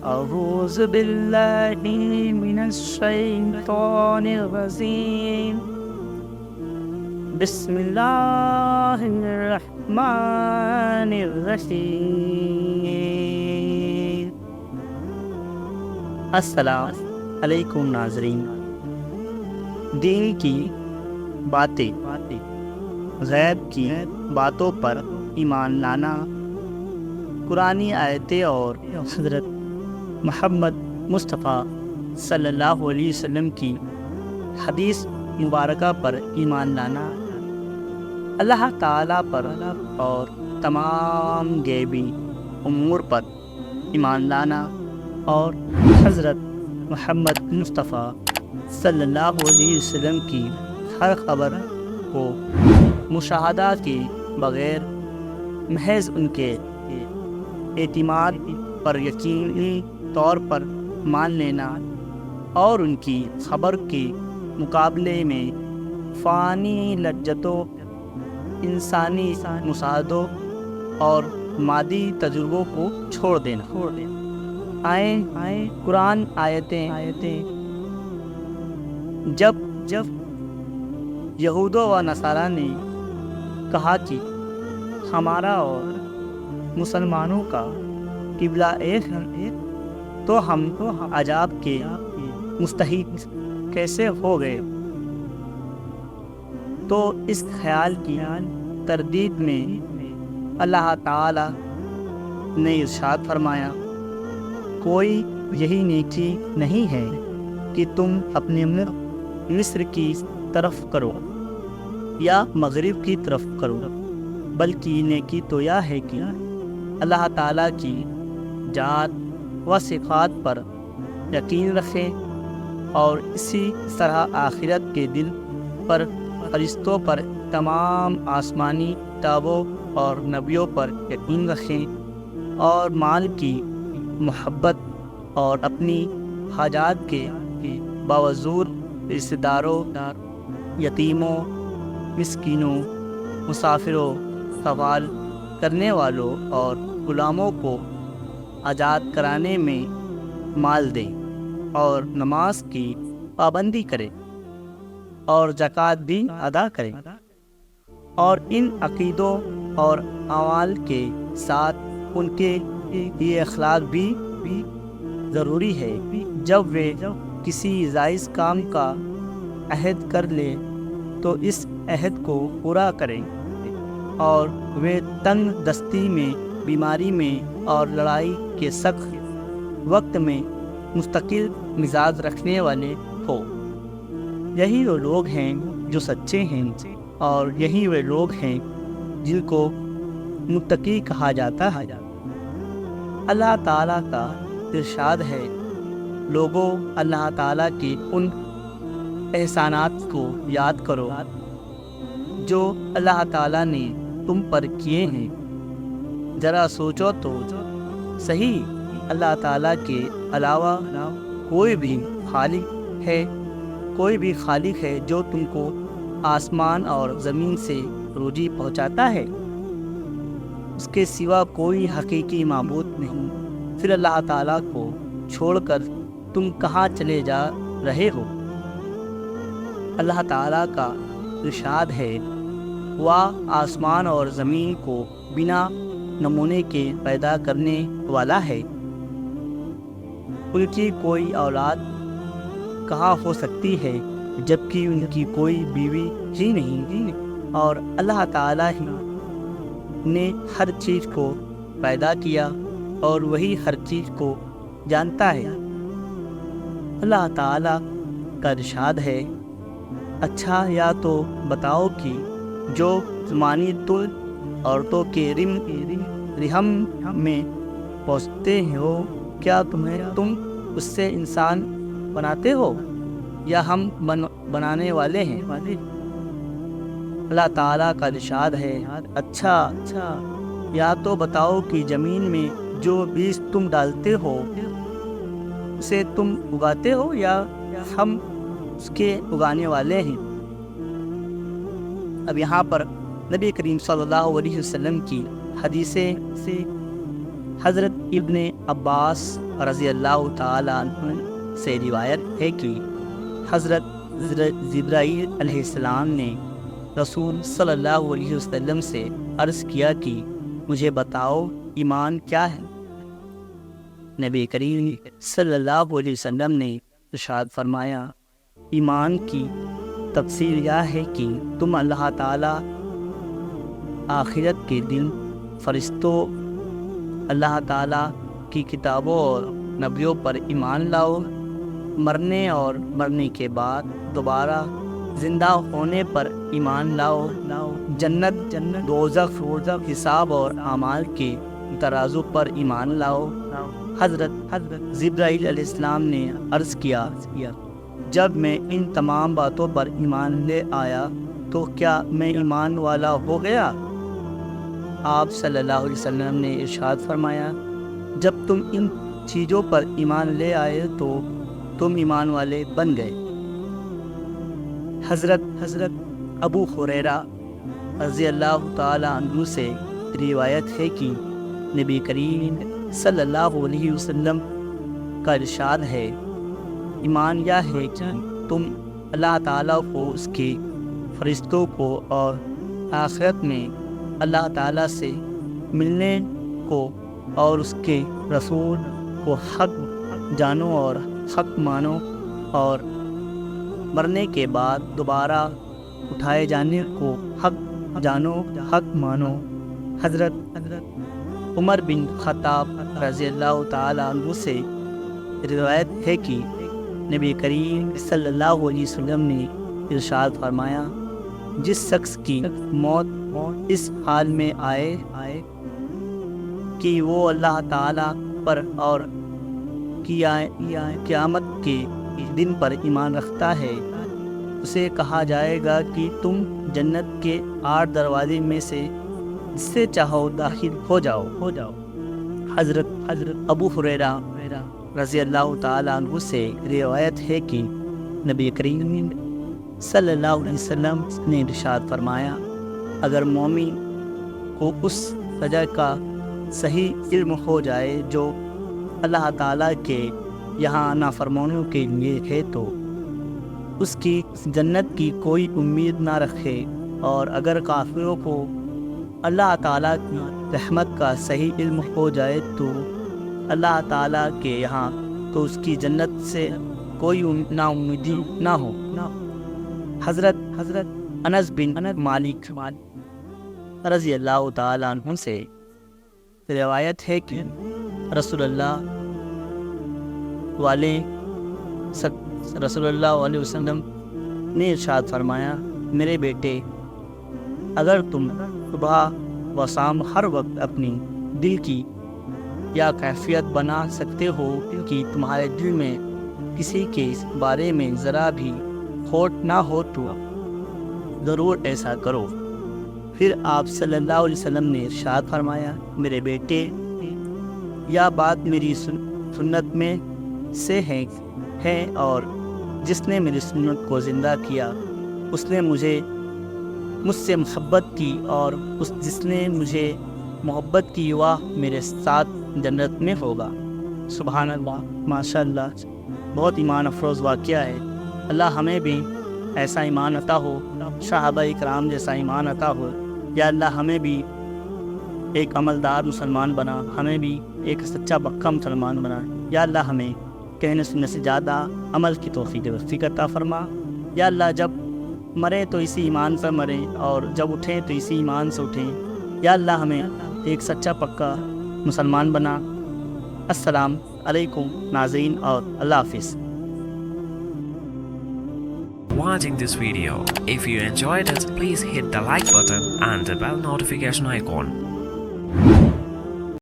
أعوذ بالله من الشيطان الرجيم بسم الله الرحمن الرحيم. السلام علیکم ناظرین. دین کی باتیں، غیب کی باتوں پر ایمان لانا، قرآنی آیتیں اور حضرت محمد مصطفیٰ صلی اللہ علیہ وسلم کی حدیث مبارکہ پر ایمان لانا، اللہ تعالیٰ پر اور تمام غیبی امور پر ایمان لانا، اور حضرت محمد مصطفیٰ صلی اللہ علیہ وسلم کی ہر خبر کو مشاہدہ کے بغیر محض ان کے اعتماد پر یقینی طور پر مان لینا، اور ان کی خبر کے مقابلے میں فانی لذتوں، انسانی مشاہدوں اور مادی تجربوں کو چھوڑ دینا. آئیں قرآن آیتیں جب یہود و نصارہ نے کہا کہ ہمارا اور مسلمانوں کا قبلہ ایک ہے، تو ہم عذاب کے مستحق کیسے ہو گئے، تو اس خیال کی تردید میں اللہ تعالی نے ارشاد فرمایا، کوئی یہی نیکی نہیں ہے کہ تم اپنے مصر کی طرف کرو یا مغرب کی طرف کرو، بلکہ نیکی تو یہ ہے کہ اللہ تعالیٰ کی ذات و صفات پر یقین رکھیں، اور اسی طرح آخرت کے دن پر، فرشتوں پر، تمام آسمانی کتابوں اور نبیوں پر یقین رکھیں، اور مال کی محبت اور اپنی حاجات کے باوجود رشتہ داروں، یتیموں، مسکینوں، مسافروں، سوال کرنے والوں اور غلاموں کو آزاد کرانے میں مال دیں، اور نماز کی پابندی کریں، اور زکوٰۃ بھی ادا کریں، اور ان عقیدوں اور اعمال کے ساتھ ان کے یہ اخلاق بھی ضروری ہے. جب وہ کسی جائز کام کا عہد کر لے تو اس عہد کو پورا کریں، اور وہ تنگ دستی میں، بیماری میں اور لڑائی کے سخت وقت میں مستقل مزاج رکھنے والے ہو. یہی وہ لوگ ہیں جو سچے ہیں، اور یہی وہ لوگ ہیں جن کو متقی کہا جاتا ہے. اللہ تعالیٰ کا ارشاد ہے، لوگوں اللہ تعالیٰ کے ان احسانات کو یاد کرو جو اللہ تعالیٰ نے تم پر کیے ہیں. ذرا سوچو تو صحیح، اللہ تعالیٰ کے علاوہ کوئی بھی خالق ہے جو تم کو آسمان اور زمین سے روزی پہنچاتا ہے؟ اس کے سوا کوئی حقیقی معبود نہیں. پھر اللہ تعالیٰ کو چھوڑ کر تم کہاں چلے جا رہے ہو؟ اللہ تعالیٰ کا ارشاد ہے، وہ آسمان اور زمین کو بنا نمونے کے پیدا کرنے والا ہے. ان کی کوئی اولاد کہاں ہو سکتی ہے جبکہ ان کی کوئی بیوی ہی نہیں، اور اللہ تعالیٰ ہی نے ہر چیز کو پیدا کیا، اور وہی ہر چیز کو جانتا ہے. اللہ تعالیٰ کا ارشاد ہے، اچھا یا تو بتاؤ کہ جو زمانی تل عورتوں کے رحم میں پہنچتے ہو، کیا تم اس سے انسان بناتے ہو یا ہم بنانے والے ہیں؟ اللہ تعالیٰ کا ارشاد ہے، اچھا یا تو بتاؤ کہ زمین میں جو بیج تم ڈالتے ہو اسے تم اگاتے ہو یا ہم اس کے اگانے والے ہیں. اب یہاں پر نبی کریم صلی اللہ علیہ وسلم کی حضرت ابن عباس رضی اللہ تعالیٰ عنہ سے روایت ہے کہ حضرت جبرائیل علیہ السلام نے رسول صلی اللہ علیہ وسلم سے عرض کیا کہ مجھے بتاؤ ایمان کیا ہے؟ نبی کریم صلی اللہ علیہ وسلم نے ارشاد فرمایا ایمان کی تفسیر یہ ہے کہ تم اللہ تعالیٰ آخرت کے دن فرشتوں اللہ تعالیٰ کی کتابوں اور نبیوں پر ایمان لاؤ، مرنے اور مرنے کے بعد دوبارہ زندہ ہونے پر ایمان لاؤ، جنت دوزخ حساب اور اعمال کے ترازو پر ایمان لاؤ۔ حضرت جبرائیل علیہ السلام نے عرض کیا جب میں ان تمام باتوں پر ایمان لے آیا تو کیا میں ایمان والا ہو گیا؟ آپ صلی اللہ علیہ وسلم نے ارشاد فرمایا جب تم ان چیزوں پر ایمان لے آئے تو تم ایمان والے بن گئے۔ حضرت ابو ہریرہ رضی اللہ تعالی عنہ سے روایت ہے کہ نبی کریم صلی اللہ علیہ وسلم کا ارشاد ہے ایمان یہ ہے کہ تم اللہ تعالیٰ کو، اس کے فرشتوں کو اور آخرت میں اللہ تعالیٰ سے ملنے کو اور اس کے رسول کو حق جانو اور حق مانو، اور مرنے کے بعد دوبارہ اٹھائے جانے کو حق جانو، حق مانو۔ حضرت عمر بن خطاب رضی اللہ تعالیٰ عنہ سے روایت ہے کہ نبی کریم صلی اللہ علیہ وسلم نے ارشاد فرمایا جس شخص کی موت اس حال میں آئے کہ وہ اللہ تعالیٰ پر اور قیامت کے دن پر ایمان رکھتا ہے، اسے کہا جائے گا کہ تم جنت کے 8 دروازے میں سے جس سے چاہو داخل ہو جاؤ۔ حضرت ابو ہریرہ رضی اللہ تعالیٰ عنہ سے روایت ہے کہ نبی کریم صلی اللہ علیہ وسلم نے ارشاد فرمایا اگر مومن کو اس سزا کا صحیح علم ہو جائے جو اللہ تعالیٰ کے یہاں نافرمانیوں کے لیے ہے تو اس کی جنت کی کوئی امید نہ رکھے، اور اگر کافروں کو اللہ تعالیٰ کی رحمت کا صحیح علم ہو جائے تو اللہ تعالیٰ کے یہاں تو اس کی جنت سے کوئی نا امیدی نہ ہو۔ حضرت انس بن مالک رضی اللہ تعالیٰ عنہ سے روایت ہے کہ رسول اللہ علیہ وسلم نے ارشاد فرمایا میرے بیٹے اگر تم صبح و شام ہر وقت اپنی دل کی یا کیفیت بنا سکتے ہو کہ تمہارے دل میں کسی کے بارے میں ذرا بھی کھوٹ نہ ہو تو ضرور ایسا کرو۔ پھر آپ صلی اللہ علیہ وسلم نے ارشاد فرمایا میرے بیٹے یہ بات میری سنت میں سے ہے اور جس نے میری سنت کو زندہ کیا اس نے مجھ سے محبت کی، اور جس نے مجھے محبت کی وہ میرے ساتھ جنت میں ہوگا۔ سبحان اللہ، ماشاء اللہ، بہت ایمان افروز واقعہ ہے۔ اللہ ہمیں بھی ایسا ایمان عطا ہو، صحابہ اکرام جیسا ایمان عطا ہو۔ یا اللہ ہمیں بھی ایک عملدار مسلمان بنا، ہمیں بھی ایک سچا پکا مسلمان بنا۔ یا اللہ ہمیں کہنے سننے سے زیادہ عمل کی توفیق عطا فرما۔ یا اللہ جب مرے تو اسی ایمان پر مریں، اور جب اٹھیں تو اسی ایمان سے اٹھیں۔ یا اللہ ہمیں ایک سچا پکا مسلمان بنا۔ السلام علیکم ناظرین اور اللہ حافظ۔ Watching this video. If you enjoyed it, please hit the like button and the bell notification icon.